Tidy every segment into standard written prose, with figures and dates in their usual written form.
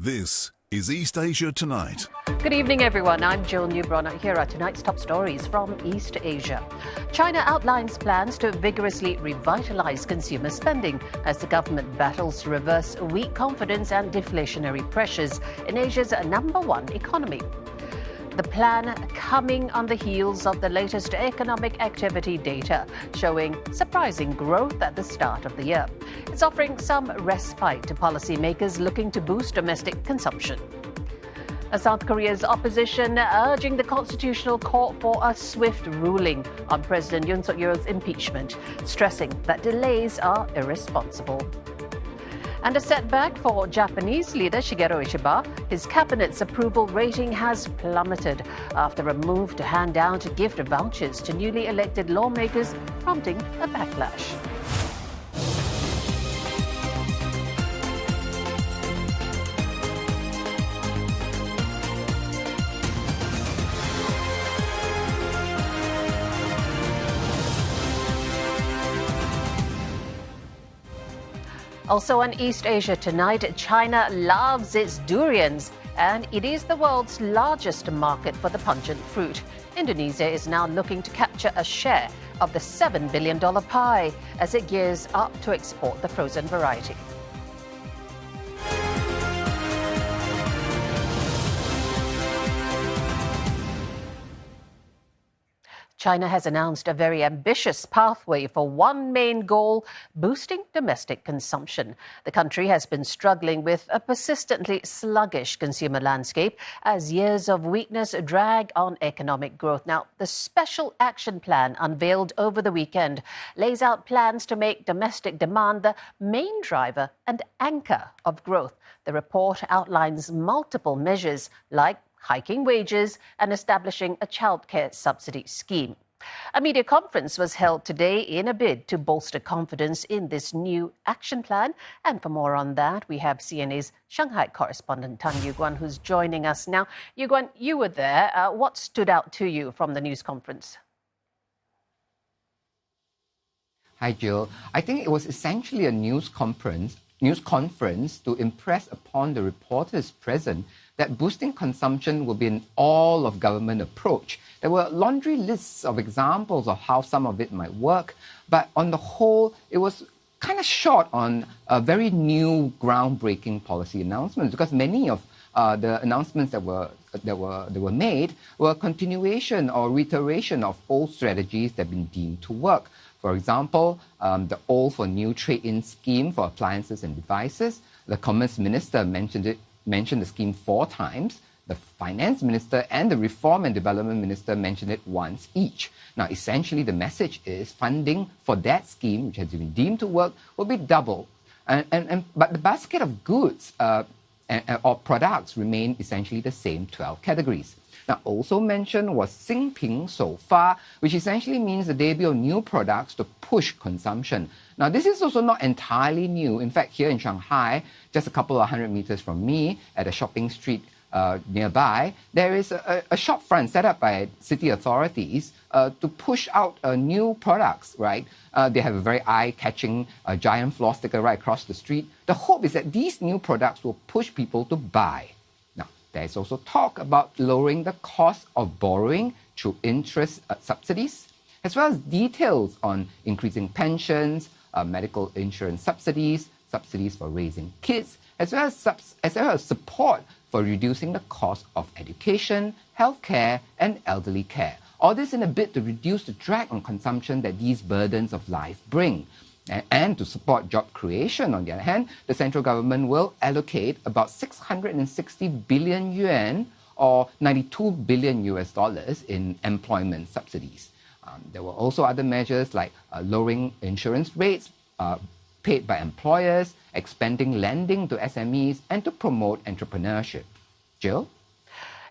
This is East Asia Tonight. Good evening, everyone. I'm Jill Newbron. Here are tonight's top stories from East Asia. China outlines plans to vigorously revitalise consumer spending as the government battles to reverse weak confidence and deflationary pressures in Asia's #1 economy. The plan coming on the heels of the latest economic activity data, showing surprising growth at the start of the year. It's offering some respite to policymakers looking to boost domestic consumption. South Korea's opposition urging the Constitutional Court for a swift ruling on President Yoon Suk Yeol's impeachment, stressing that delays are irresponsible. And a setback for Japanese leader Shigeru Ishiba. His cabinet's approval rating has plummeted after a move to hand out gift vouchers to newly elected lawmakers, prompting a backlash. Also on East Asia Tonight, China loves its durians, and it is the world's largest market for the pungent fruit. Indonesia is now looking to capture a share of the $7 billion pie as it gears up to export the frozen variety. China has announced a very ambitious pathway for one main goal: boosting domestic consumption. The country has been struggling with a persistently sluggish consumer landscape as years of weakness drag on economic growth. Now, the Special Action Plan unveiled over the weekend lays out plans to make domestic demand the main driver and anchor of growth. The report outlines multiple measures like hiking wages and establishing a childcare subsidy scheme. A media conference was held today in a bid to bolster confidence in this new action plan. And for more on that, we have CNA's Shanghai correspondent Tan Yu-Guan, who's joining us now. Yu-Guan, you were there. What stood out to you from the news conference? Hi, Jill. I think it was essentially a news conference to impress upon the reporters present that boosting consumption will be an all-of-government approach. There were laundry lists of examples of how some of it might work, but on the whole, it was kind of short on very new, groundbreaking policy announcements, because many of the announcements that were made were a continuation or reiteration of old strategies that have been deemed to work. For example, the Old for New trade-in scheme for appliances and devices. The Commerce Minister mentioned the scheme 4 times. The Finance Minister and the Reform and Development Minister mentioned it once each. Now, essentially, the message is funding for that scheme, which has been deemed to work, will be doubled. But the basket of goods or products remain essentially the same 12 categories. Now, also mentioned was Xingping So Far, which essentially means the debut of new products to push consumption. Now, this is also not entirely new. In fact, here in Shanghai, just a couple of 100 meters from me, at a shopping street nearby, there is a shop front set up by city authorities to push out new products, right? They have a very eye-catching giant floor sticker right across the street. The hope is that these new products will push people to buy. There is also talk about lowering the cost of borrowing through interest subsidies, as well as details on increasing pensions, medical insurance subsidies, subsidies for raising kids, as well as support for reducing the cost of education, healthcare, and elderly care. All this in a bid to reduce the drag on consumption that these burdens of life bring. And to support job creation, on the other hand, the central government will allocate about 660 billion yuan or $92 billion in employment subsidies. There were also other measures like lowering insurance rates paid by employers, expanding lending to SMEs, and to promote entrepreneurship. Jill?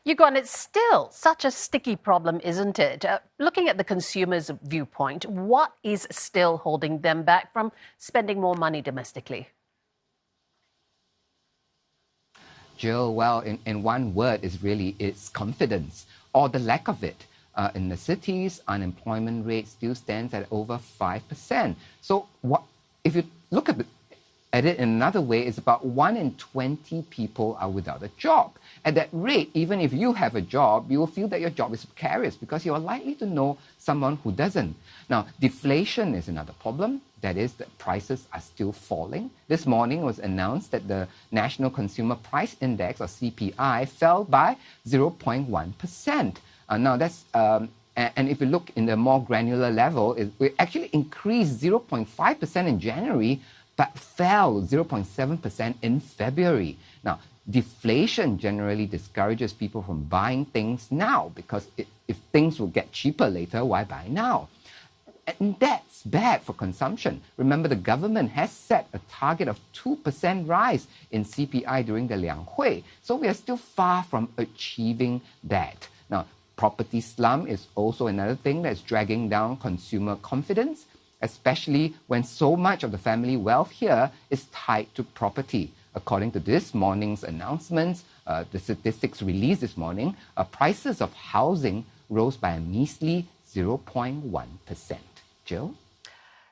Yu-Guan, it's still such a sticky problem, isn't it? Looking at the consumer's viewpoint, what is still holding them back from spending more money domestically? Jill, well, in one word, it's confidence, or the lack of it. In the cities, unemployment rate still stands at over 5%. So if you look at Added in another way, it's about 1 in 20 people are without a job. At that rate, even if you have a job, you will feel that your job is precarious because you are likely to know someone who doesn't. Now, deflation is another problem. That is, that prices are still falling. This morning it was announced that the National Consumer Price Index, or CPI, fell by 0.1%. Now, that's and if you look in the more granular level, it actually increased 0.5% in January, but fell 0.7% in February. Now, deflation generally discourages people from buying things now because if things will get cheaper later, why buy now? And that's bad for consumption. Remember, the government has set a target of 2% rise in CPI during the Lianghui, so we are still far from achieving that. Now, property slump is also another thing that's dragging down consumer confidence, especially when so much of the family wealth here is tied to property. According to this morning's announcements, the statistics released this morning, prices of housing rose by a measly 0.1%. Jill?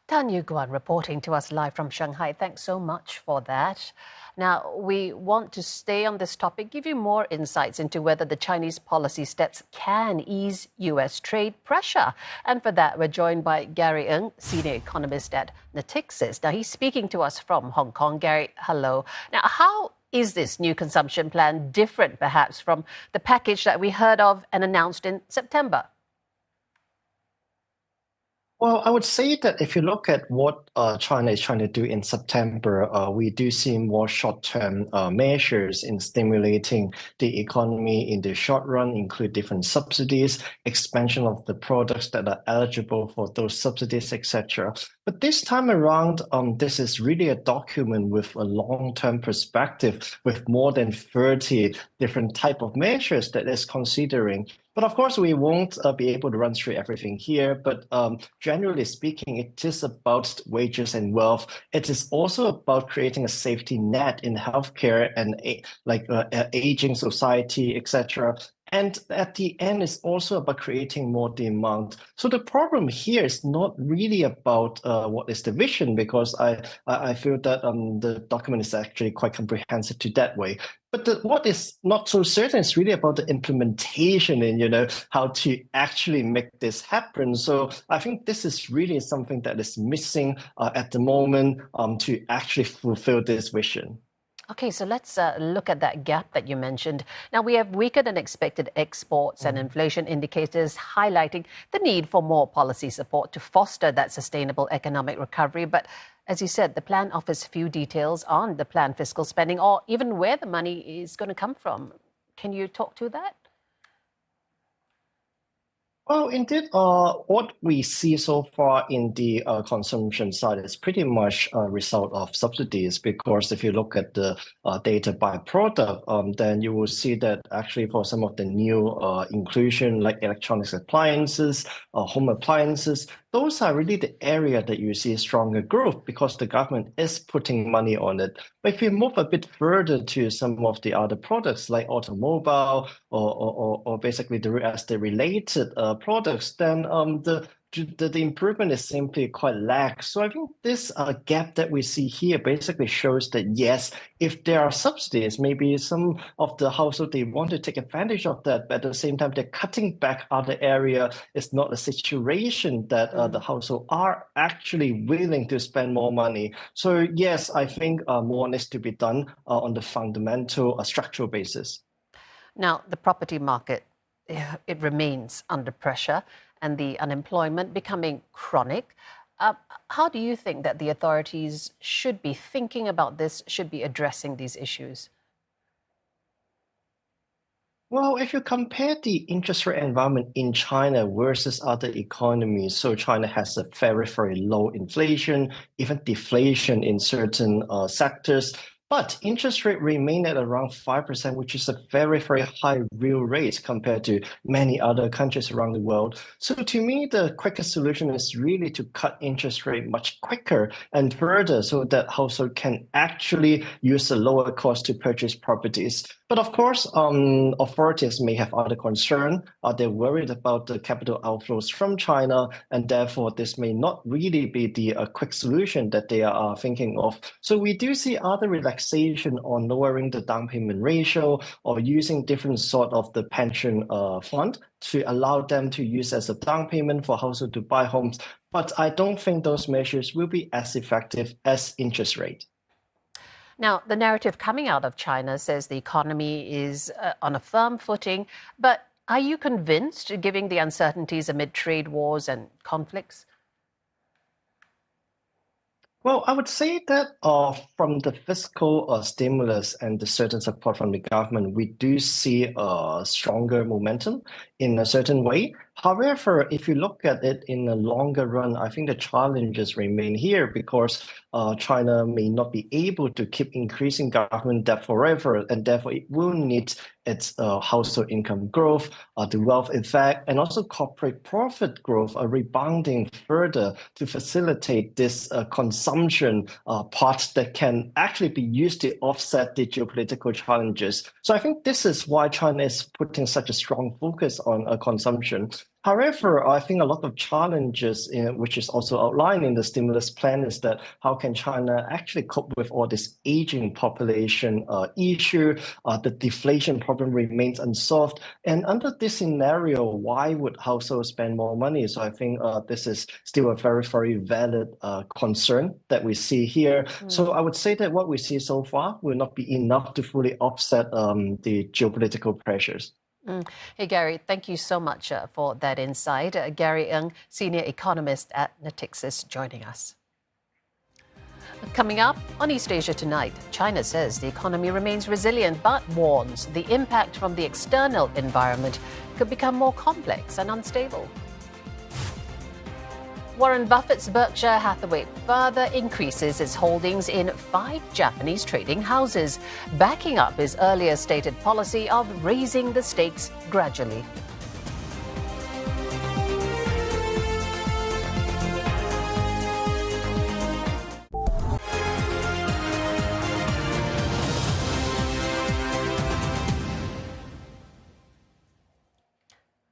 Tan Yu Guan reporting to us live from Shanghai. Thanks so much for that. Now, we want to stay on this topic, give you more insights into whether the Chinese policy steps can ease U.S. trade pressure. And for that, we're joined by Gary Ng, senior economist at Natixis. Now, he's speaking to us from Hong Kong. Gary, hello. Now, how is this new consumption plan different, perhaps, from the package that we heard of and announced in September? Well, I would say that if you look at what China is trying to do in September, we do see more short-term measures in stimulating the economy in the short run, include different subsidies, expansion of the products that are eligible for those subsidies, etc. But this time around, this is really a document with a long-term perspective, with more than 30 different type of measures that it's considering. But of course, we won't be able to run through everything here. But generally speaking, it is about wages and wealth. It is also about creating a safety net in healthcare and aging society, etc. And at the end, it's also about creating more demand. So the problem here is not really about what is the vision, because I feel that the document is actually quite comprehensive to that way. But what is not so certain is really about the implementation and how to actually make this happen. So I think this is really something that is missing at the moment to actually fulfill this vision. Okay, so let's look at that gap that you mentioned. Now, we have weaker than expected exports and inflation indicators highlighting the need for more policy support to foster that sustainable economic recovery. But as you said, the plan offers few details on the planned fiscal spending or even where the money is going to come from. Can you talk to that? Well, indeed, what we see so far in the consumption side is pretty much a result of subsidies, because if you look at the data by product, then you will see that actually for some of the new inclusion, like electronics appliances, home appliances, those are really the area that you see stronger growth because the government is putting money on it. But if you move a bit further to some of the other products like automobile or basically the real estate related products, then the improvement is simply quite lax. So I think this gap that we see here basically shows that yes, if there are subsidies, maybe some of the household, they want to take advantage of that, but at the same time, they're cutting back other area. It's not a situation that the household are actually willing to spend more money. So yes, I think more needs to be done on the fundamental structural basis. Now, the property market, it remains under pressure, and the unemployment becoming chronic. How do you think that the authorities should be thinking about this, should be addressing these issues? Well, if you compare the interest rate environment in China versus other economies, so China has a very, very low inflation, even deflation in certain sectors. But interest rate remained at around 5%, which is a very, very high real rate compared to many other countries around the world. So to me, the quickest solution is really to cut interest rate much quicker and further so that household can actually use a lower cost to purchase properties. But of course, authorities may have other concern. They're worried about the capital outflows from China, and therefore this may not really be the quick solution that they are thinking of. So we do see other relaxation on lowering the down payment ratio or using different sort of the pension fund to allow them to use as a down payment for household to buy homes. But I don't think those measures will be as effective as interest rate. Now, the narrative coming out of China says the economy is on a firm footing, but are you convinced, given the uncertainties amid trade wars and conflicts? Well, I would say that from the fiscal stimulus and the certain support from the government, we do see a stronger momentum in a certain way. However, if you look at it in the longer run, I think the challenges remain here because China may not be able to keep increasing government debt forever, and therefore it will need its household income growth, the wealth effect, and also corporate profit growth rebounding further to facilitate this consumption part that can actually be used to offset the geopolitical challenges. So I think this is why China is putting such a strong focus on consumption. However, I think a lot of challenges, which is also outlined in the stimulus plan, is that how can China actually cope with all this aging population issue? The deflation problem remains unsolved. And under this scenario, why would households spend more money? So I think this is still a very, very valid concern that we see here. So I would say that what we see so far will not be enough to fully offset the geopolitical pressures. Hey, Gary, thank you so much for that insight. Gary Ng, senior economist at Natixis, joining us. Coming up on East Asia Tonight, China says the economy remains resilient but warns the impact from the external environment could become more complex and unstable. Warren Buffett's Berkshire Hathaway further increases its holdings in 5 Japanese trading houses, backing up his earlier stated policy of raising the stakes gradually.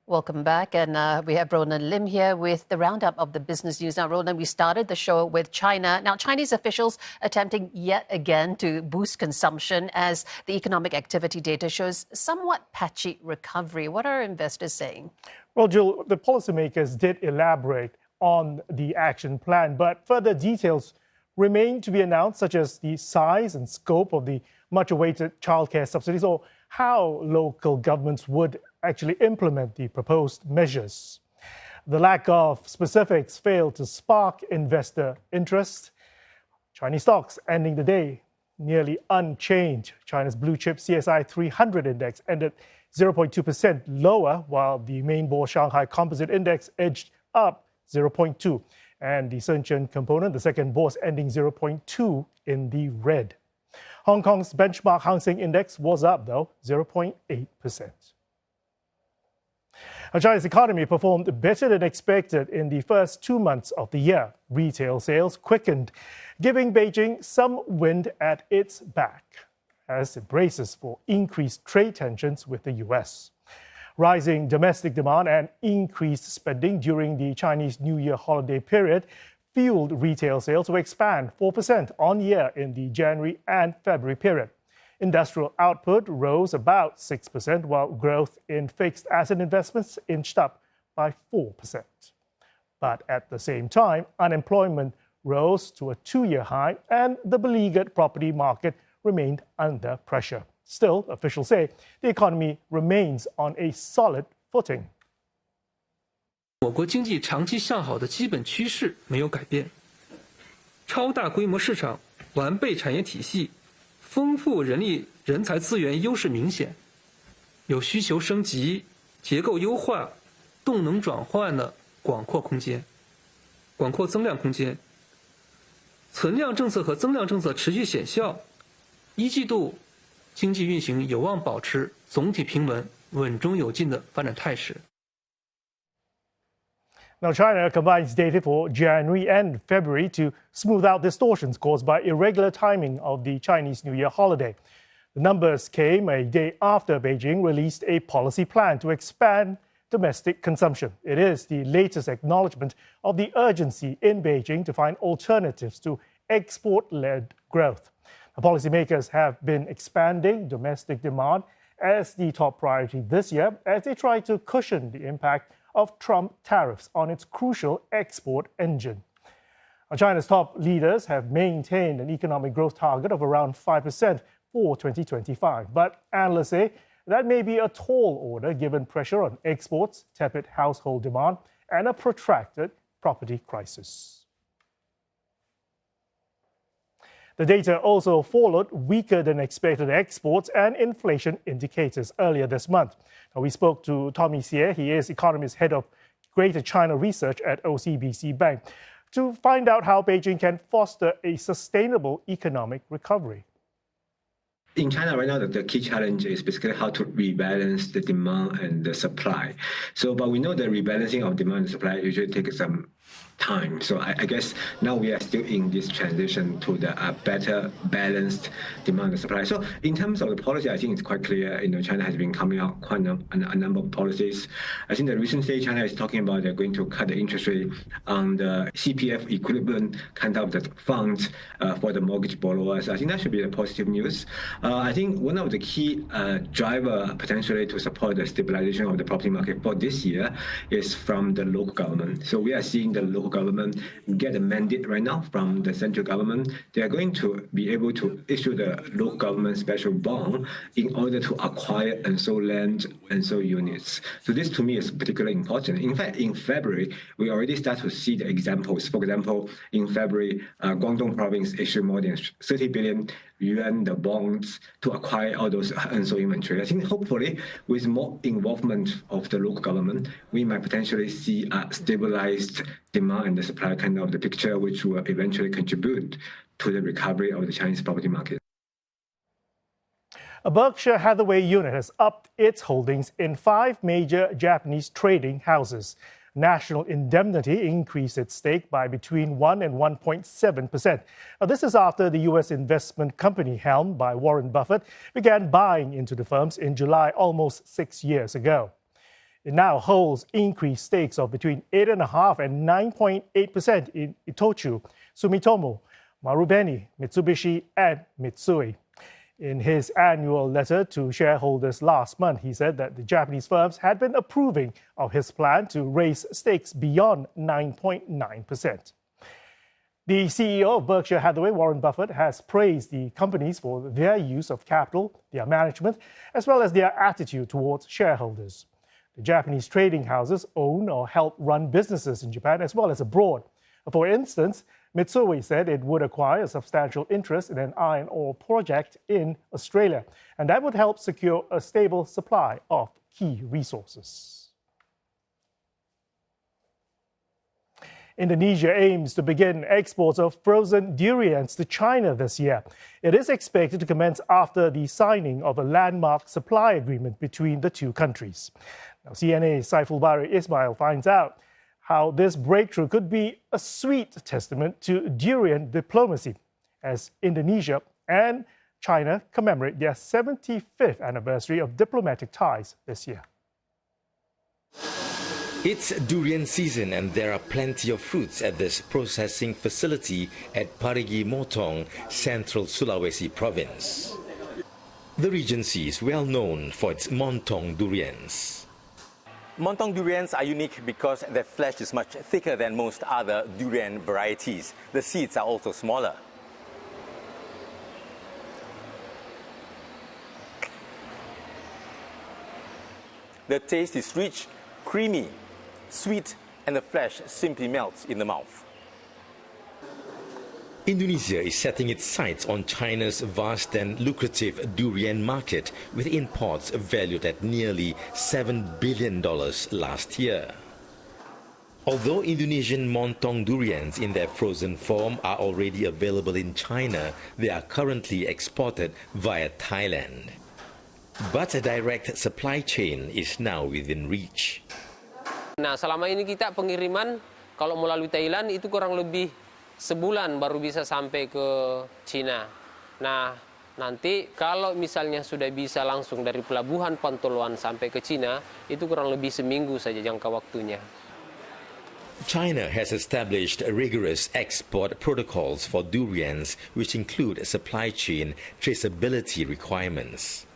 Welcome back. And we have Ronan Lim here with the roundup of the business news. Now, Ronan, we started the show with China. Now, Chinese officials attempting yet again to boost consumption as the economic activity data shows somewhat patchy recovery. What are investors saying? Well, Jill, the policymakers did elaborate on the action plan, but further details remain to be announced, such as the size and scope of the much-awaited childcare subsidies or how local governments would actually implement the proposed measures. The lack of specifics failed to spark investor interest. Chinese stocks ending the day nearly unchanged. China's blue chip CSI 300 index ended 0.2% lower, while the main board Shanghai Composite Index edged up 0.2%. And the Shenzhen component, the second bourse, ending 0.2 in the red. Hong Kong's benchmark Hang Seng Index was up, though, 0.8%. China's economy performed better than expected in the first 2 months of the year. Retail sales quickened, giving Beijing some wind at its back as it braces for increased trade tensions with the US. Rising domestic demand and increased spending during the Chinese New Year holiday period fueled retail sales to expand 4% on year in the January and February period. Industrial output rose about 6%, while growth in fixed asset investments inched up by 4%. But at the same time, unemployment rose to a 2-year high, and the beleaguered property market remained under pressure. Still, officials say the economy remains on a solid footing. 我国经济长期向好的基本趋势没有改变，超大规模市场、完备产业体系、丰富人力人才资源优势明显，有需求升级、结构优化、动能转换的广阔增量空间。存量政策和增量政策持续显效，一季度经济运行有望保持总体平稳、稳中有进的发展态势。 Now, China combines data for January and February to smooth out distortions caused by irregular timing of the Chinese New Year holiday. The numbers came a day after Beijing released a policy plan to expand domestic consumption. It is the latest acknowledgement of the urgency in Beijing to find alternatives to export-led growth. The policymakers have been expanding domestic demand as the top priority this year as they try to cushion the impact of Trump tariffs on its crucial export engine. Now, China's top leaders have maintained an economic growth target of around 5% for 2025. But analysts say that may be a tall order given pressure on exports, tepid household demand, and a protracted property crisis. The data also followed weaker than expected exports and inflation indicators earlier this month. Now, we spoke to Tommy Xie. He is economist head of Greater China Research at OCBC Bank to find out how Beijing can foster a sustainable economic recovery. In China right now, the key challenge is basically how to rebalance the demand and the supply. But we know the rebalancing of demand and supply usually takes some time. So I guess now we are still in this transition to the better balanced demand and supply. So in terms of the policy, I think it's quite clear. China has been coming out quite a number of policies. I think that recently China is talking about they're going to cut the interest rate on the CPF equivalent kind of the funds for the mortgage borrowers. I think that should be a positive news. I think one of the key driver potentially to support the stabilization of the property market for this year is from the local government. So we are seeing the local government get a mandate right now from the central government. They are going to be able to issue the local government special bond in order to acquire and sell land and sell units. So this to me is particularly important. In fact, in February, we already start to see the examples. For example, in February, Guangdong province issued more than 30 billion yuan the bonds to acquire all those unsold inventory. I think hopefully with more involvement of the local government, we might potentially see a stabilized demand and the supply kind of the picture, which will eventually contribute to the recovery of the Chinese property market. A Berkshire Hathaway unit has upped its holdings in 5 major Japanese trading houses. National Indemnity increased its stake by between 1 and 1.7%. Now, this is after the U.S. investment company helmed by Warren Buffett began buying into the firms in July almost 6 years ago. It now holds increased stakes of between 8.5% and 9.8% in Itochu, Sumitomo, Marubeni, Mitsubishi, and Mitsui. In his annual letter to shareholders last month, he said that the Japanese firms had been approving of his plan to raise stakes beyond 9.9%. The CEO of Berkshire Hathaway, Warren Buffett, has praised the companies for their use of capital, their management, as well as their attitude towards shareholders. The Japanese trading houses own or help run businesses in Japan as well as abroad. For instance, Mitsui said it would acquire a substantial interest in an iron ore project in Australia, and that would help secure a stable supply of key resources. Indonesia aims to begin exports of frozen durians to China this year. It is expected to commence after the signing of a landmark supply agreement between the two countries. Now, CNA's Saiful Bahri Ismail finds out how this breakthrough could be a sweet testament to durian diplomacy as Indonesia and China commemorate their 75th anniversary of diplomatic ties this year. It's durian season and there are plenty of fruits at this processing facility at Parigi Motong, Central Sulawesi province. The regency is well known for its Montong durians. Montong durians are unique because their flesh is much thicker than most other durian varieties. The seeds are also smaller. The taste is rich, creamy, sweet, and the flesh simply melts in the mouth. Indonesia is setting its sights on China's vast and lucrative durian market, with imports valued at nearly $7 billion last year. Although Indonesian montong durians in their frozen form are already available in China, they are currently exported via Thailand. But a direct supply chain is now within reach. Nah, selama ini kita pengiriman kalau melalui Thailand itu kurang lebih sebulan baru bisa sampai ke Cina. Nah, nanti kalau misalnya sudah bisa langsung dari pelabuhan Pantoloan sampai ke Cina, itu kurang lebih seminggu saja jangka waktunya. China has established rigorous export protocols for durians, which include supply chain traceability requirements.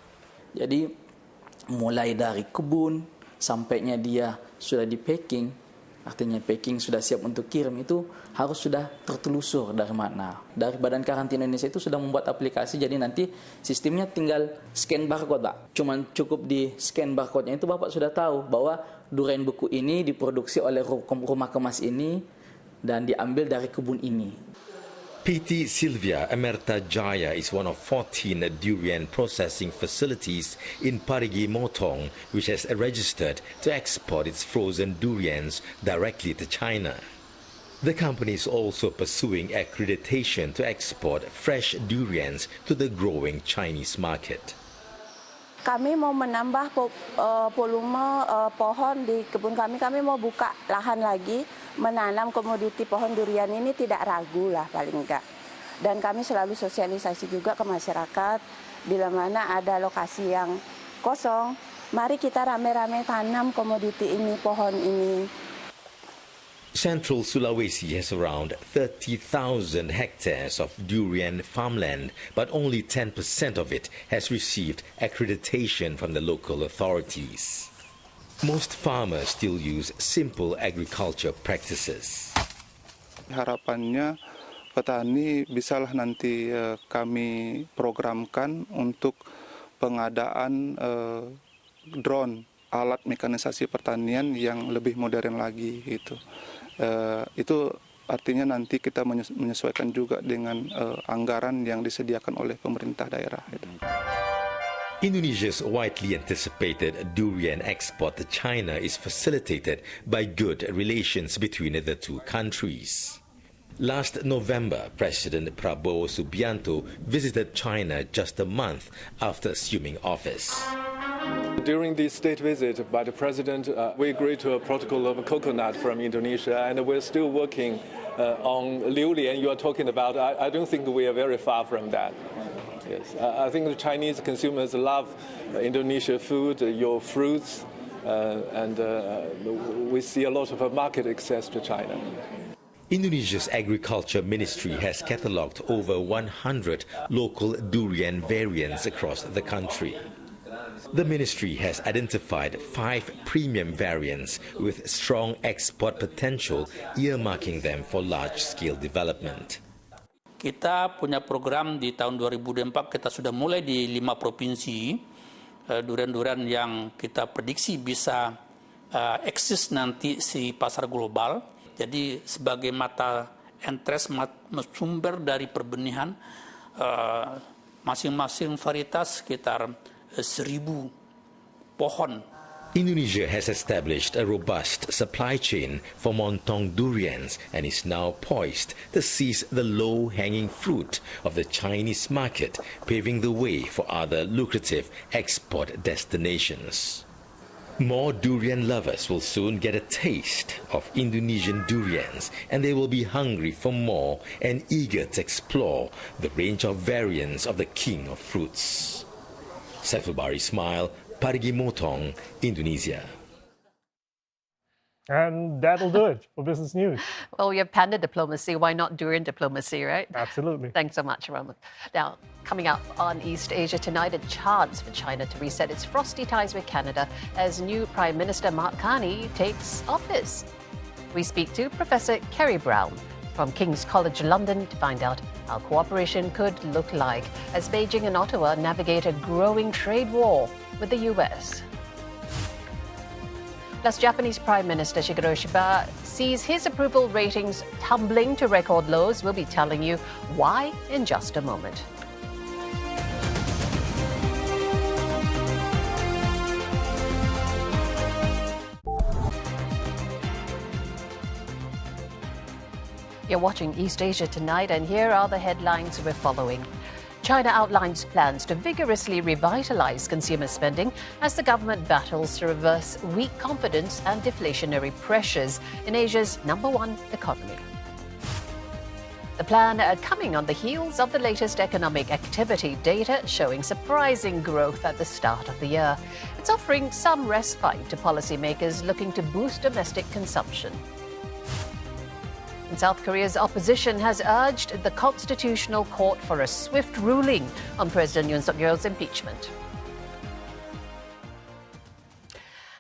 Jadi, mulai dari kebun sampainya dia sudah di packing, artinya packing sudah siap untuk kirim, itu harus sudah tertelusur dari mana. Dari Badan Karantina Indonesia itu sudah membuat aplikasi, jadi nanti sistemnya tinggal scan barcode, Pak. Cuman cukup di scan barcode-nya itu Bapak sudah tahu bahwa durian beku ini diproduksi oleh rumah kemas ini dan diambil dari kebun ini. PT Sylvia Amerta Jaya is one of 14 durian processing facilities in Parigi Motong, which has registered to export its frozen durians directly to China. The company is also pursuing accreditation to export fresh durians to the growing Chinese market. Kami mau menambah volume pohon di kebun kami. Kami mau buka lahan lagi, menanam komoditi pohon durian ini tidak ragu lah paling enggak. Dan kami selalu sosialisasi juga ke masyarakat, bila mana ada lokasi yang kosong, mari kita rame-rame tanam komoditi ini, pohon ini. Central Sulawesi has around 30,000 hectares of durian farmland, but only 10% of it has received accreditation from the local authorities. Most farmers still use simple agriculture practices. Harapannya petani bisalah nanti kami programkan untuk pengadaan drone, alat mekanisasi pertanian yang lebih modern lagi gitu. Itu artinya nanti kita menyesuaikan juga dengan anggaran yang disediakan oleh pemerintah daerah. Indonesia's widely anticipated durian export to China is facilitated by good relations between the two countries. Last November, President Prabowo Subianto visited China just a month after assuming office. During the state visit by the president, we agreed to a protocol of coconut from Indonesia, and we're still working on liulian you are talking about. I don't think we are very far from that. Yes, I think the Chinese consumers love Indonesia food, your fruits, and we see a lot of market access to China. Indonesia's agriculture ministry has catalogued over 100 local durian variants across the country. The ministry has identified 5 premium variants with strong export potential, earmarking them for large-scale development. Kita punya program di tahun 2024, kita sudah mulai di 5 provinsi, durian-durian yang kita prediksi bisa eksis nanti di pasar global. Jadi sebagai mata entres, sumber dari perbenihan, masing-masing varietas sekitar 1.000 pohon. Indonesia has established a robust supply chain for montong durians and is now poised to seize the low-hanging fruit of the Chinese market, paving the way for other lucrative export destinations. More durian lovers will soon get a taste of Indonesian durians, and they will be hungry for more and eager to explore the range of variants of the king of fruits. Saifulbari Ismail, Parigi Motong, Indonesia. And that'll do it for Business News. Well, we have panda diplomacy. Why not durian diplomacy, right? Absolutely. Thanks so much, Roman. Now, coming up on East Asia tonight, a chance for China to reset its frosty ties with Canada as new Prime Minister Mark Carney takes office. We speak to Professor Kerry Brown from King's College London to find out how cooperation could look like as Beijing and Ottawa navigate a growing trade war with the US. Plus, Japanese Prime Minister Shigeru Ishiba sees his approval ratings tumbling to record lows. We'll be telling you why in just a moment. You're watching East Asia Tonight, and here are the headlines we're following. China outlines plans to vigorously revitalize consumer spending as the government battles to reverse weak confidence and deflationary pressures in Asia's #1 economy. The plan coming on the heels of the latest economic activity data showing surprising growth at the start of the year. It's offering some respite to policymakers looking to boost domestic consumption. And South Korea's opposition has urged the Constitutional Court for a swift ruling on President Yoon Suk Yeol's impeachment.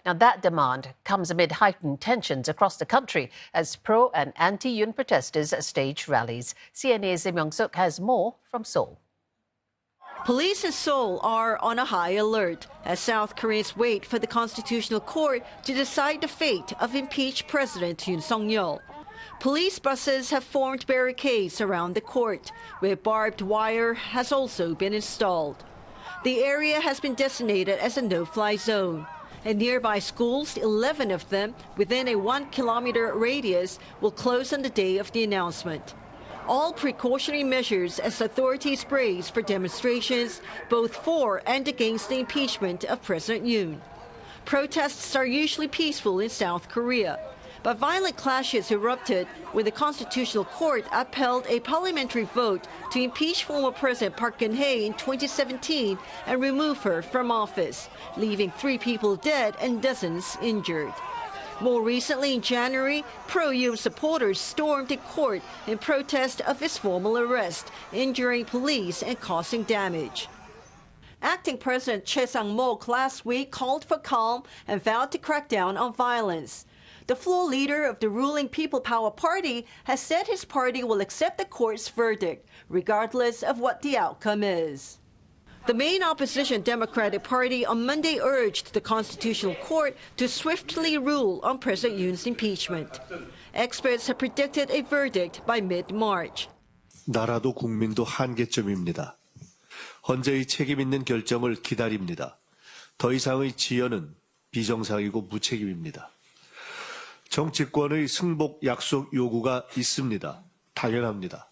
Now, that demand comes amid heightened tensions across the country as pro- and anti-Yoon protesters stage rallies. CNA's Im Young-suk has more from Seoul. Police in Seoul are on a high alert as South Koreans wait for the Constitutional Court to decide the fate of impeached President Yoon Suk Yeol. Police buses have formed barricades around the court, where barbed wire has also been installed. The area has been designated as a no-fly zone, and nearby schools, 11 of them within a 1-kilometer radius, will close on the day of the announcement. All precautionary measures as authorities brace for demonstrations both for and against the impeachment of President Yoon. Protests are usually peaceful in South Korea, but violent clashes erupted when the Constitutional Court upheld a parliamentary vote to impeach former President Park Geun-hye in 2017 and remove her from office, leaving 3 people dead and dozens injured. More recently, in January, pro-Yoon supporters stormed the court in protest of his formal arrest, injuring police and causing damage. Acting President Choi Sang-mok last week called for calm and vowed to crack down on violence. The floor leader of the ruling People Power Party has said his party will accept the court's verdict, regardless of what the outcome is. The main opposition Democratic Party on Monday urged the Constitutional Court to swiftly rule on President Yoon's impeachment. Experts have predicted a verdict by mid-March. 나라도 국민도 한계점입니다. 헌재의 책임 있는 결정을 기다립니다. 더 이상의 지연은 비정상이고 무책임입니다. 정치권의 승복 약속 요구가 있습니다. 당연합니다.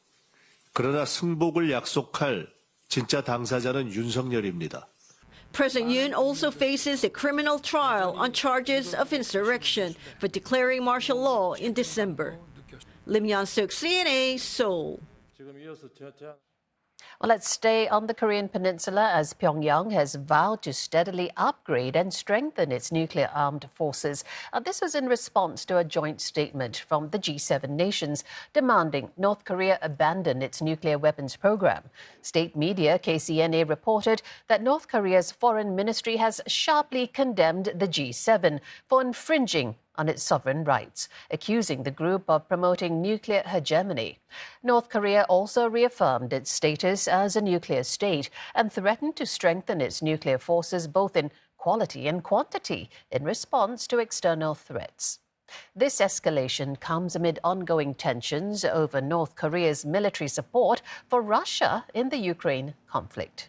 그러나 승복을 약속할 진짜 당사자는 윤석열입니다. President Yoon also faces a criminal trial on charges of insurrection for declaring martial law in December. Lim Yan-suk, CNA, Seoul. Well, let's stay on the Korean peninsula as Pyongyang has vowed to steadily upgrade and strengthen its nuclear armed forces. This was in response to a joint statement from the G7 nations demanding North Korea abandon its nuclear weapons program. State media KCNA reported that North Korea's foreign ministry has sharply condemned the G7 for infringing on its sovereign rights, accusing the group of promoting nuclear hegemony. North Korea also reaffirmed its status as a nuclear state and threatened to strengthen its nuclear forces both in quality and quantity in response to external threats. This escalation comes amid ongoing tensions over North Korea's military support for Russia in the Ukraine conflict.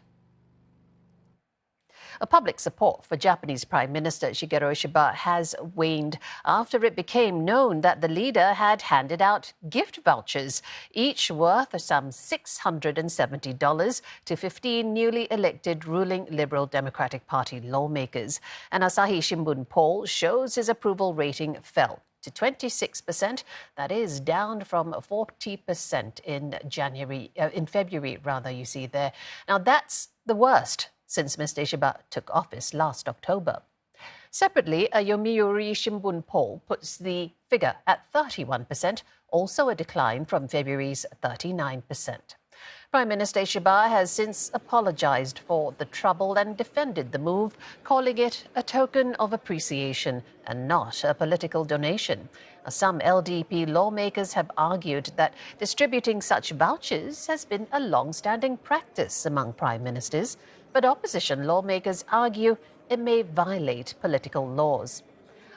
Public support for Japanese Prime Minister Shigeru Ishiba has waned after it became known that the leader had handed out gift vouchers, each worth some $670 to 15 newly elected ruling Liberal Democratic Party lawmakers. An Asahi Shimbun poll shows his approval rating fell to 26%. That is down from 40% in February, you see there. Now, that's the worst since Mr. Ishiba took office last October. Separately, a Yomiuri Shimbun poll puts the figure at 31%, also a decline from February's 39%. Prime Minister Ishiba has since apologized for the trouble and defended the move, calling it a token of appreciation and not a political donation. Some LDP lawmakers have argued that distributing such vouchers has been a long-standing practice among prime ministers, but opposition lawmakers argue it may violate political laws.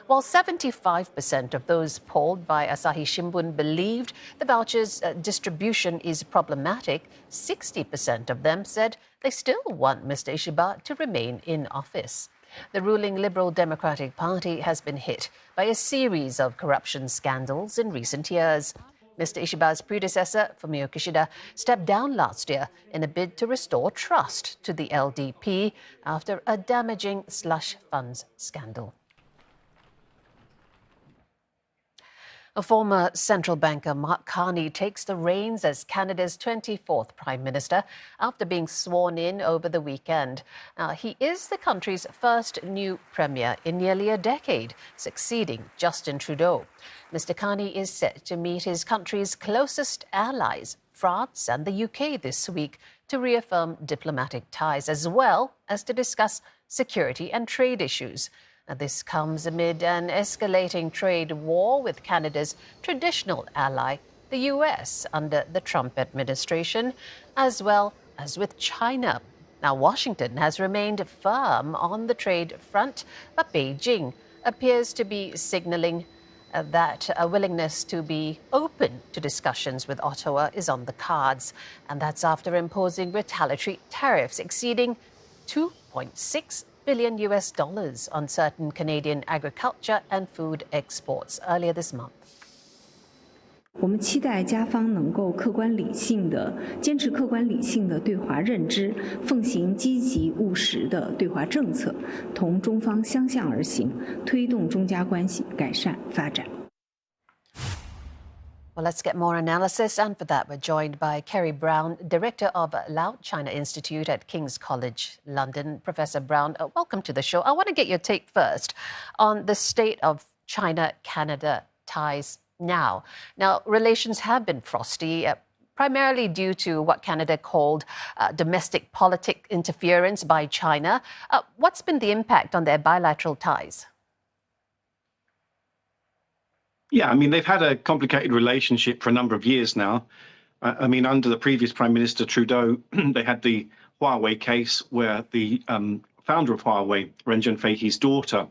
While 75% of those polled by Asahi Shimbun believed the vouchers distribution is problematic, 60% of them said they still want Mr. Ishiba to remain in office. The ruling Liberal Democratic Party has been hit by a series of corruption scandals in recent years. Mr. Ishiba's predecessor, Fumio Kishida, stepped down last year in a bid to restore trust to the LDP after a damaging slush funds scandal. A former central banker, Mark Carney, takes the reins as Canada's 24th Prime Minister after being sworn in over the weekend. He is the country's first new premier in nearly a decade, succeeding Justin Trudeau. Mr. Carney is set to meet his country's closest allies, France and the UK, this week to reaffirm diplomatic ties, as well as to discuss security and trade issues. This comes amid an escalating trade war with Canada's traditional ally, the US, under the Trump administration, as well as with China. Now, Washington has remained firm on the trade front, but Beijing appears to be signaling that a willingness to be open to discussions with Ottawa is on the cards. And that's after imposing retaliatory tariffs exceeding $2.6 billion on certain Canadian agriculture and food exports earlier this month. 我们期待加方能够客观理性的坚持客观理性的对华认知，奉行积极务实的对华政策，同中方相向而行，推动中加关系改善发展。 Well, let's get more analysis, and for that we're joined by Kerry Brown, Director of Laos China Institute at King's College London. Professor Brown, welcome to the show. I want to get your take first on the state of China-Canada ties now. Now, relations have been frosty, primarily due to what Canada called domestic politic interference by China. What's been the impact on their bilateral ties? Yeah, I mean, they've had a complicated relationship for a number of years now. I mean, under the previous Prime Minister Trudeau, they had the Huawei case where the founder of Huawei, Ren Zhengfei's daughter,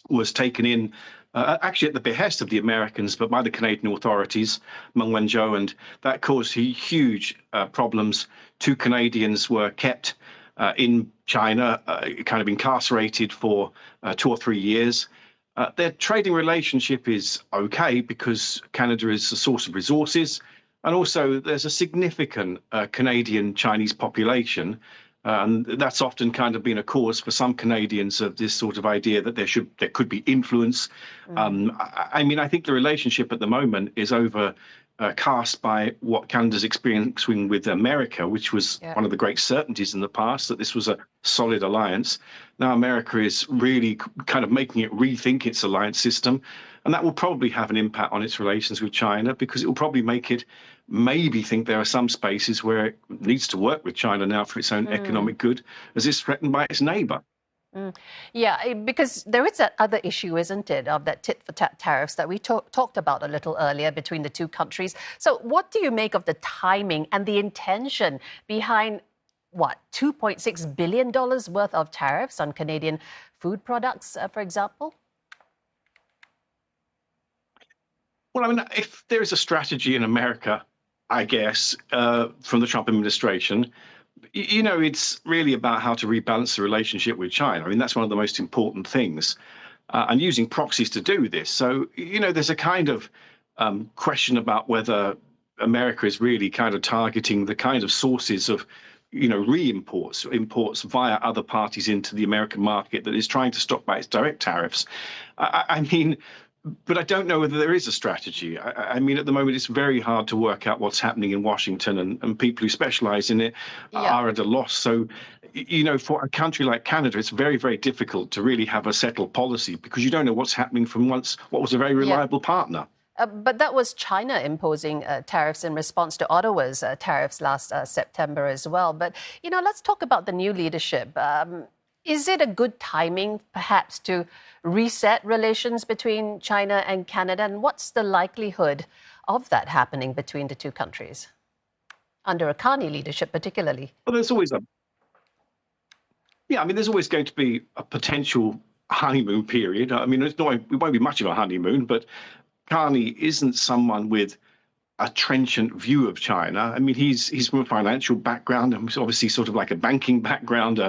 was taken in actually at the behest of the Americans, but by the Canadian authorities, Meng Wanzhou, and that caused huge problems. 2 Canadians were kept in China, kind of incarcerated for 2 or 3 years. Their trading relationship is okay because Canada is a source of resources, and also there's a significant Canadian-Chinese population, and that's often kind of been a cause for some Canadians of this sort of idea that there could be influence. I mean, I think the relationship at the moment is cast by what Canada's experiencing with America, which was one of the great certainties in the past, that this was a solid alliance. Now America is really kind of making it rethink its alliance system, and that will probably have an impact on its relations with China, because it will probably make it maybe think there are some spaces where it needs to work with China now for its own economic good, as it's threatened by its neighbour. Yeah, because there is that other issue, isn't it, of that tit-for-tat tariffs that we talked about a little earlier between the two countries. So what do you make of the timing and the intention behind, what, $2.6 billion worth of tariffs on Canadian food products, for example? Well, I mean, if there is a strategy in America, I guess, from the Trump administration, you know, it's really about how to rebalance the relationship with China. I mean, that's one of the most important things, and using proxies to do this. So, you know, there's a kind of question about whether America is really kind of targeting the kind of sources of, you know, imports via other parties into the American market that is trying to stop by its direct tariffs. I mean, but I don't know whether there is a strategy. I mean, at the moment, it's very hard to work out what's happening in Washington, and people who specialize in it are at a loss. So, you know, for a country like Canada, it's very, very difficult to really have a settled policy, because you don't know what's happening from what was a very reliable partner. But that was China imposing tariffs in response to Ottawa's tariffs last September as well. But, you know, let's talk about the new leadership. Is it a good timing, perhaps, to reset relations between China and Canada? And what's the likelihood of that happening between the two countries, under a Carney leadership particularly? Well, there's always there's always going to be a potential honeymoon period. I mean, it won't be much of a honeymoon, but Carney isn't someone with a trenchant view of China. I mean, he's from a financial background, and he's obviously sort of like a banking background.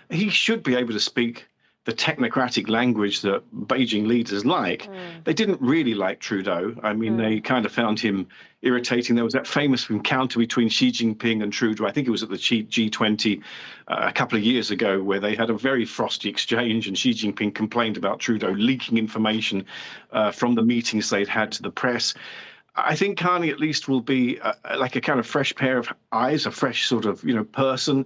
He should be able to speak the technocratic language that Beijing leaders like. They didn't really like Trudeau. I mean, they kind of found him irritating. There was that famous encounter between Xi Jinping and Trudeau. I think it was at the G20 a couple of years ago, where they had a very frosty exchange, and Xi Jinping complained about Trudeau leaking information from the meetings they'd had to the press. I think Carney at least will be like a kind of fresh pair of eyes, a fresh sort of, person.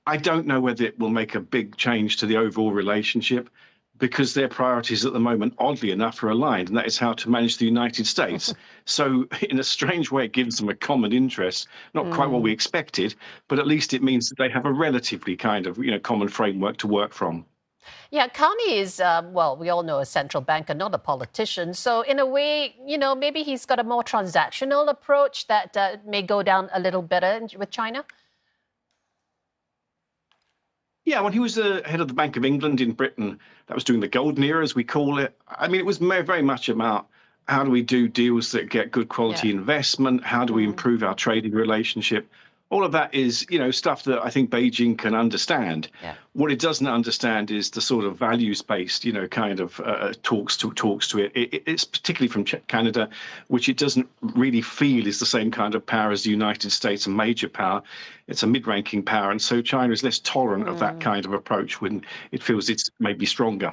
I don't know whether it will make a big change to the overall relationship, because their priorities at the moment, oddly enough, are aligned, and that is how to manage the United States. So in a strange way, it gives them a common interest, not quite what we expected, but at least it means that they have a relatively kind of, common framework to work from. Yeah, Carney is, we all know, a central banker, not a politician. So in a way, maybe he's got a more transactional approach that may go down a little better with China. Yeah, when he was the head of the Bank of England in Britain, that was during the golden era, as we call it. I mean, it was very much about how do we do deals that get good quality investment? How do we improve our trading relationship? All of that is, stuff that I think Beijing can understand. Yeah. What it doesn't understand is the sort of values-based, kind of talks to it. It's particularly from Canada, which it doesn't really feel is the same kind of power as the United States, a major power. It's a mid-ranking power, and so China is less tolerant of that kind of approach when it feels it's maybe stronger.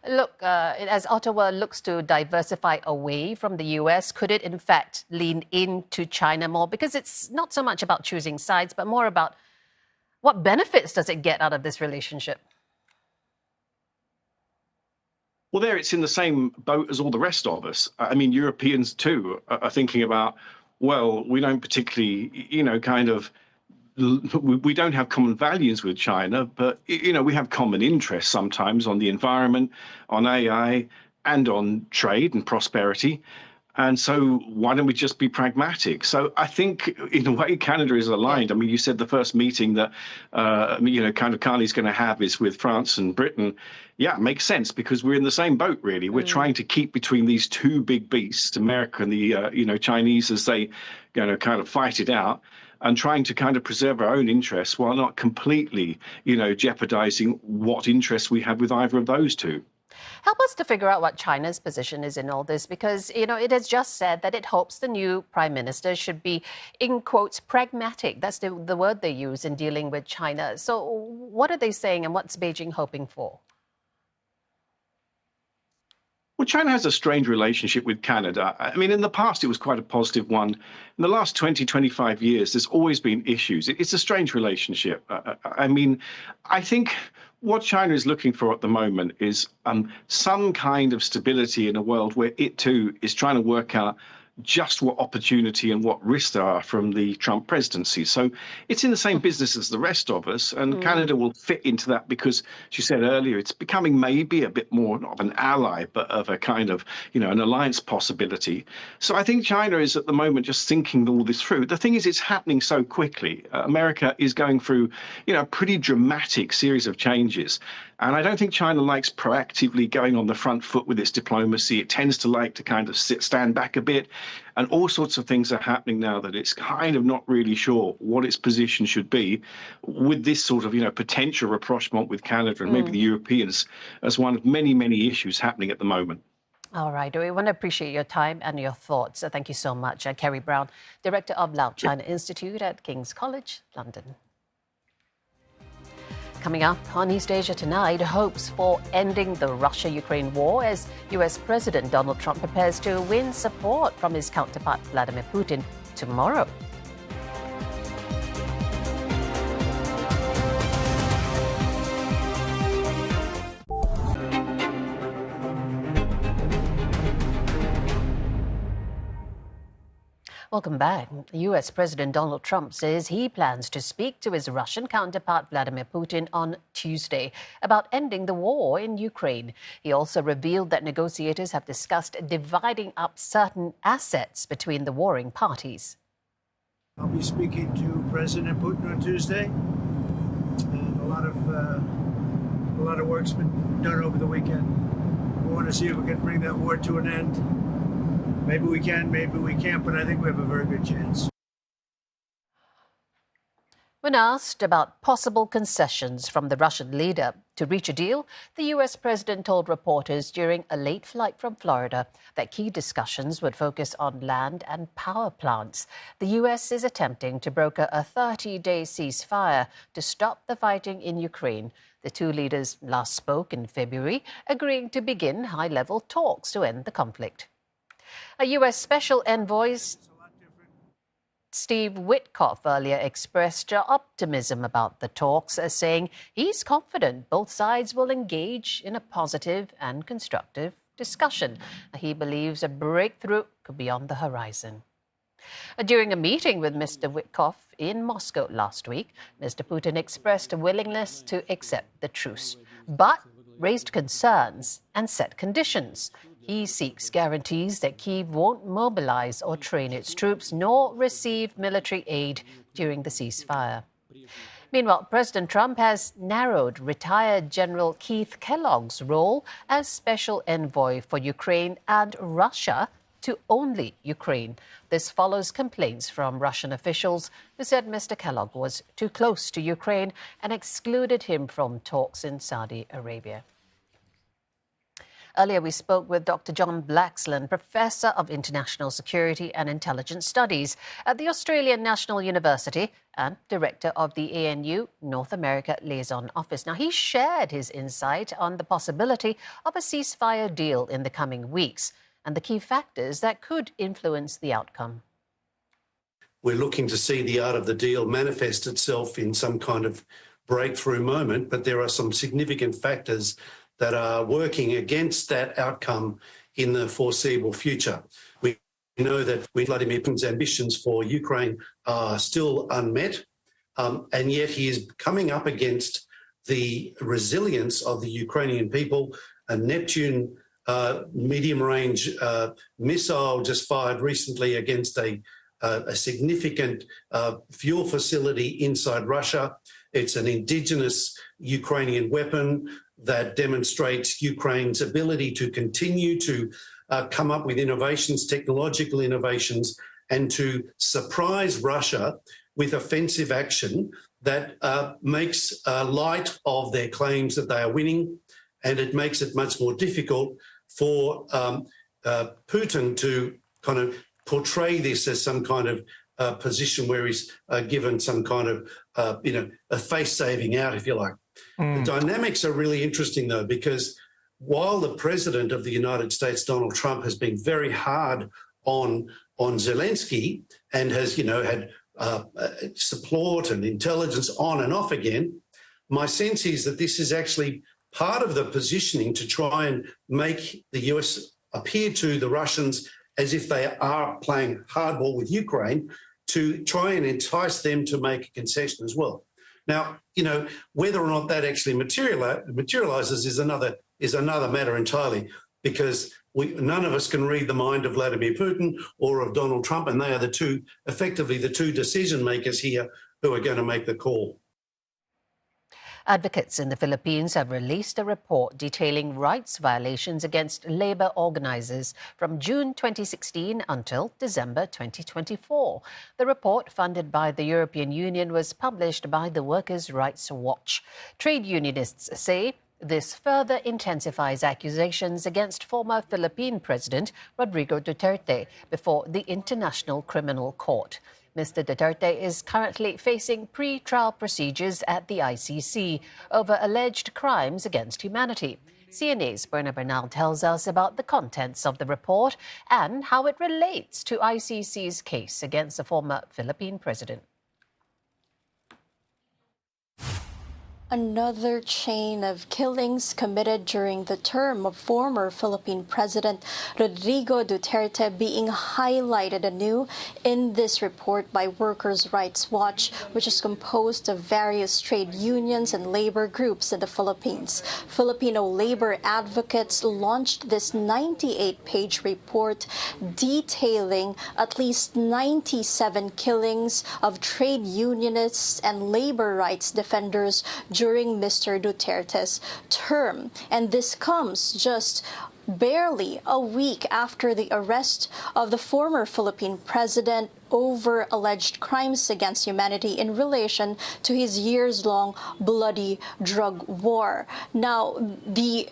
Look, as Ottawa looks to diversify away from the US, could it in fact lean into China more? Because it's not so much about choosing sides, but more about what benefits does it get out of this relationship? Well, there it's in the same boat as all the rest of us. I mean, Europeans too are thinking about, well, we don't particularly, we don't have common values with China, but, we have common interests sometimes on the environment, on AI, and on trade and prosperity. And so why don't we just be pragmatic? So I think, in a way, Canada is aligned. I mean, you said the first meeting that, Carney's going to have is with France and Britain. Yeah, it makes sense, because we're in the same boat, really. We're trying to keep between these two big beasts, America and the, Chinese, as they, kind of fight it out, and trying to kind of preserve our own interests while not completely, jeopardizing what interests we have with either of those two. Help us to figure out what China's position is in all this, because, it has just said that it hopes the new prime minister should be, in quotes, pragmatic. That's the word they use in dealing with China. So what are they saying, and what's Beijing hoping for? Well, China has a strange relationship with Canada. I mean, in the past, it was quite a positive one. In the last 20, 25 years, there's always been issues. It's a strange relationship. I mean, I think what China is looking for at the moment is some kind of stability in a world where it, too, is trying to work out just what opportunity and what risk there are from the Trump presidency. So it's in the same business as the rest of us, and Canada will fit into that because, as you said earlier, it's becoming maybe a bit more not of an ally, but of a kind of, an alliance possibility. So I think China is at the moment just thinking all this through. The thing is, it's happening so quickly. America is going through, a pretty dramatic series of changes. And I don't think China likes proactively going on the front foot with its diplomacy. It tends to like to kind of stand back a bit. And all sorts of things are happening now that it's kind of not really sure what its position should be with this sort of, potential rapprochement with Canada and maybe the Europeans as one of many, many issues happening at the moment. All right. We want to appreciate your time and your thoughts. Thank you so much. Kerry Brown, Director of Lao China Institute at King's College, London. Coming up on East Asia Tonight, hopes for ending the Russia-Ukraine war as US President Donald Trump prepares to win support from his counterpart Vladimir Putin tomorrow. Welcome back. US President Donald Trump says he plans to speak to his Russian counterpart Vladimir Putin on Tuesday about ending the war in Ukraine. He also revealed that negotiators have discussed dividing up certain assets between the warring parties. I'll be speaking to President Putin on Tuesday, and a lot of work's been done over the weekend. We want to see if we can bring that war to an end. Maybe we can, maybe we can't, but I think we have a very good chance. When asked about possible concessions from the Russian leader to reach a deal, the U.S. president told reporters during a late flight from Florida that key discussions would focus on land and power plants. The U.S. is attempting to broker a 30-day ceasefire to stop the fighting in Ukraine. The two leaders last spoke in February, agreeing to begin high-level talks to end the conflict. A U.S. Special Envoy Steve Witkoff earlier expressed optimism about the talks, saying he's confident both sides will engage in a positive and constructive discussion. He believes a breakthrough could be on the horizon. During a meeting with Mr. Witkoff in Moscow last week, Mr. Putin expressed a willingness to accept the truce, but raised concerns and set conditions. He seeks guarantees that Kyiv won't mobilize or train its troops nor receive military aid during the ceasefire. Meanwhile, President Trump has narrowed retired General Keith Kellogg's role as special envoy for Ukraine and Russia to only Ukraine. This follows complaints from Russian officials who said Mr. Kellogg was too close to Ukraine and excluded him from talks in Saudi Arabia. Earlier, we spoke with Dr. John Blaxland, Professor of International Security and Intelligence Studies at the Australian National University and Director of the ANU North America Liaison Office. Now, he shared his insight on the possibility of a ceasefire deal in the coming weeks and the key factors that could influence the outcome. We're looking to see the art of the deal manifest itself in some kind of breakthrough moment, but there are some significant factors that are working against that outcome in the foreseeable future. We know that Vladimir Putin's ambitions for Ukraine are still unmet, and yet he is coming up against the resilience of the Ukrainian people. A Neptune medium-range missile just fired recently against a significant fuel facility inside Russia. It's an indigenous Ukrainian weapon that demonstrates Ukraine's ability to continue to come up with innovations, technological innovations, and to surprise Russia with offensive action that makes light of their claims that they are winning, and it makes it much more difficult for Putin to kind of portray this as some kind of position where he's given some kind of, a face-saving out, if you like. The dynamics are really interesting, though, because while the President of the United States, Donald Trump, has been very hard on Zelensky and has, had support and intelligence on and off again, my sense is that this is actually part of the positioning to try and make the US appear to the Russians as if they are playing hardball with Ukraine, to try and entice them to make a concession as well. Now, whether or not that actually materializes is another matter entirely, because none of us can read the mind of Vladimir Putin or of Donald Trump, and they are effectively the two decision makers here who are going to make the call. Advocates in the Philippines have released a report detailing rights violations against labor organizers from June 2016 until December 2024. The report, funded by the European Union, was published by the Workers' Rights Watch. Trade unionists say this further intensifies accusations against former Philippine President Rodrigo Duterte before the International Criminal Court. Mr. Duterte is currently facing pre-trial procedures at the ICC over alleged crimes against humanity. CNA's Berna Bernal tells us about the contents of the report and how it relates to ICC's case against the former Philippine president. Another chain of killings committed during the term of former Philippine President Rodrigo Duterte being highlighted anew in this report by Workers' Rights Watch, which is composed of various trade unions and labor groups in the Philippines. Filipino labor advocates launched this 98-page report detailing at least 97 killings of trade unionists and labor rights defenders during Mr. Duterte's term. And this comes just barely a week after the arrest of the former Philippine president over alleged crimes against humanity in relation to his years-long bloody drug war. Now, the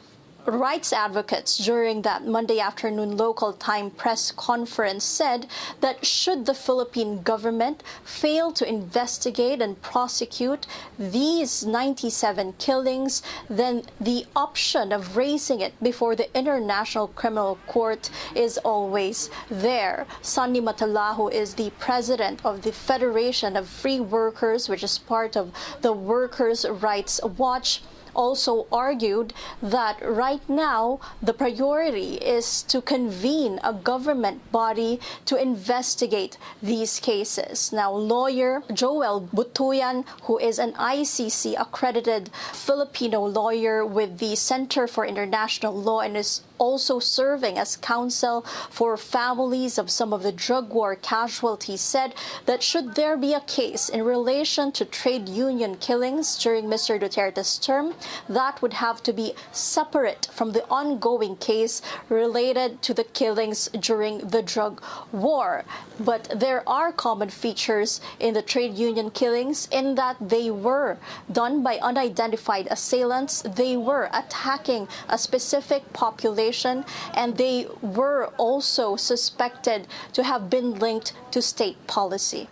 rights advocates during that Monday afternoon local time press conference said that should the Philippine government fail to investigate and prosecute these 97 killings, then the option of raising it before the International Criminal Court is always there. Sunny Matalahu is the president of the Federation of Free Workers, which is part of the Workers' Rights Watch, also argued that right now the priority is to convene a government body to investigate these cases. Now, lawyer Joel Butuyan, who is an ICC accredited Filipino lawyer with the Center for International Law and is also serving as counsel for families of some of the drug war casualties, said that should there be a case in relation to trade union killings during Mr. Duterte's term, that would have to be separate from the ongoing case related to the killings during the drug war. But there are common features in the trade union killings in that they were done by unidentified assailants, they were attacking a specific population, and they were also suspected to have been linked to state policy.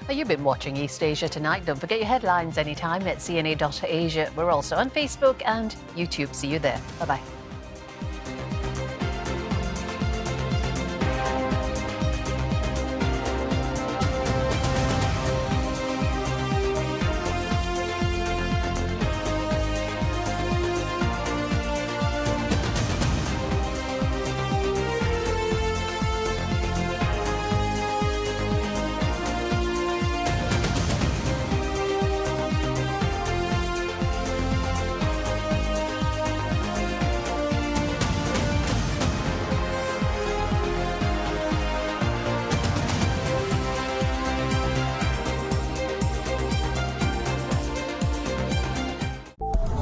You've been watching East Asia Tonight. Don't forget your headlines anytime at cna.asia. We're also on Facebook and YouTube. See you there. Bye-bye.